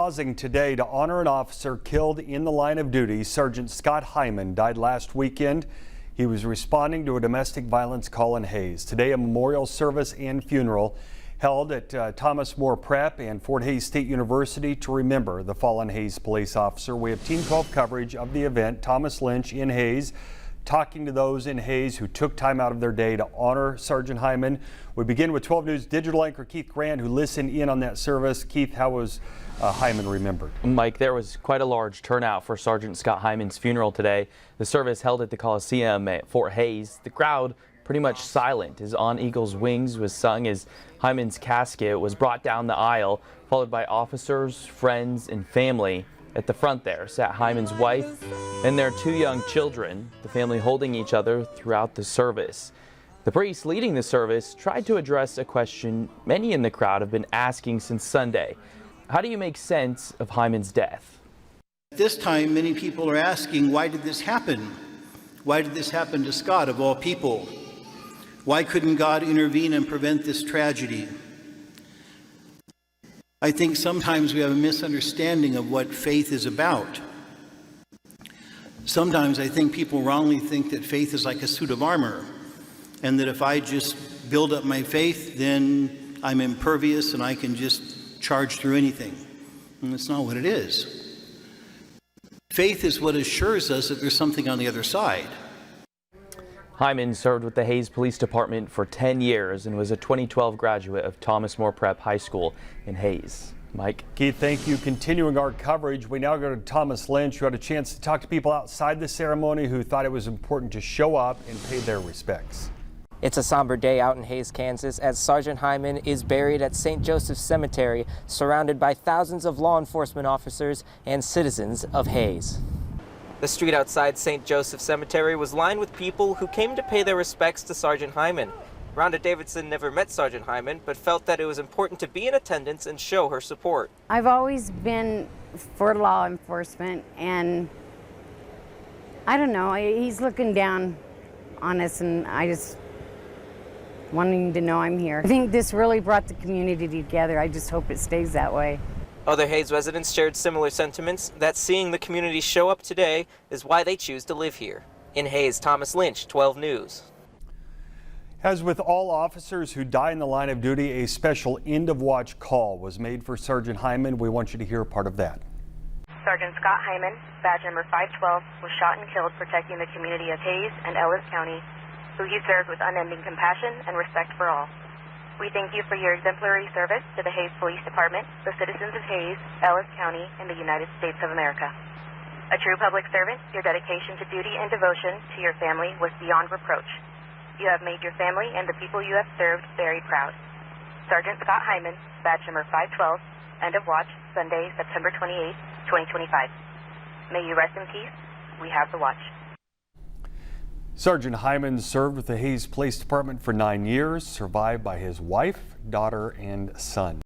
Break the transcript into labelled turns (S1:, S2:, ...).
S1: Pausing today to honor an officer killed in the line of duty. Sergeant Scott Heimann died last weekend. He was responding to a domestic violence call in Hays. Today, a memorial service and funeral held at Thomas More Prep and Fort Hays State University to remember the fallen Hays police officer. We have Team 12 coverage of the event. Thomas Lynch in Hays, talking to those in Hays who took time out of their day to honor Sergeant Heimann. We begin with 12 News digital anchor Keith Grant, who listened in on that service. Keith, how was Heimann remembered?
S2: Mike, there was quite a large turnout for Sergeant Scott Heimann's funeral today. The service held at the Coliseum at Fort Hays. The crowd pretty much silent as On Eagle's Wings was sung as Heimann's casket was brought down the aisle, followed by officers, friends, and family. At the front there sat Heimann's wife and their two young children, the family holding each other throughout the service. The priest leading the service tried to address a question many in the crowd have been asking since Sunday. How do you make sense of Heimann's death?
S3: At this time, many people are asking, why did this happen? Why did this happen to Scott, of all people? Why couldn't God intervene and prevent this tragedy? I think sometimes we have a misunderstanding of what faith is about. Sometimes I think people wrongly think that faith is like a suit of armor, and that if I just build up my faith, then I'm impervious and I can just charge through anything. And that's not what it is. Faith is what assures us that there's something on the other side.
S2: Heimann served with the Hays Police Department for 10 years and was a 2012 graduate of Thomas More Prep High School in Hays. Mike.
S1: Keith, thank you. Continuing our coverage, we now go to Thomas Lynch, who had a chance to talk to people outside the ceremony who thought it was important to show up and pay their respects.
S4: It's a somber day out in Hays, Kansas, as Sergeant Heimann is buried at St. Joseph's Cemetery, surrounded by thousands of law enforcement officers and citizens of Hays. The street outside St. Joseph's Cemetery was lined with people who came to pay their respects to Sergeant Heimann. Rhonda Davidson never met Sergeant Heimann, but felt that it was important to be in attendance and show her support.
S5: I've always been for law enforcement, and I don't know, he's looking down on us, and I just wanting to know I'm here. I think this really brought the community together. I just hope it stays that way.
S4: Other Hays residents shared similar sentiments that seeing the community show up today is why they choose to live here. In Hays, Thomas Lynch, 12 News.
S1: As with all officers who die in the line of duty, a special end-of-watch call was made for Sergeant Heimann. We want you to hear part of that.
S6: Sergeant Scott Heimann, badge number 512, was shot and killed protecting the community of Hays and Ellis County, who he served with unending compassion and respect for all. We thank you for your exemplary service to the Hays Police Department, the citizens of Hays, Ellis County, and the United States of America. A true public servant, your dedication to duty and devotion to your family was beyond reproach. You have made your family and the people you have served very proud. Sergeant Scott Heimann, badge number 512, end of watch, Sunday, September 28, 2025. May you rest in peace. We have the watch.
S1: Sergeant Heimann served with the Hays Police Department for 9 years, survived by his wife, daughter, and son.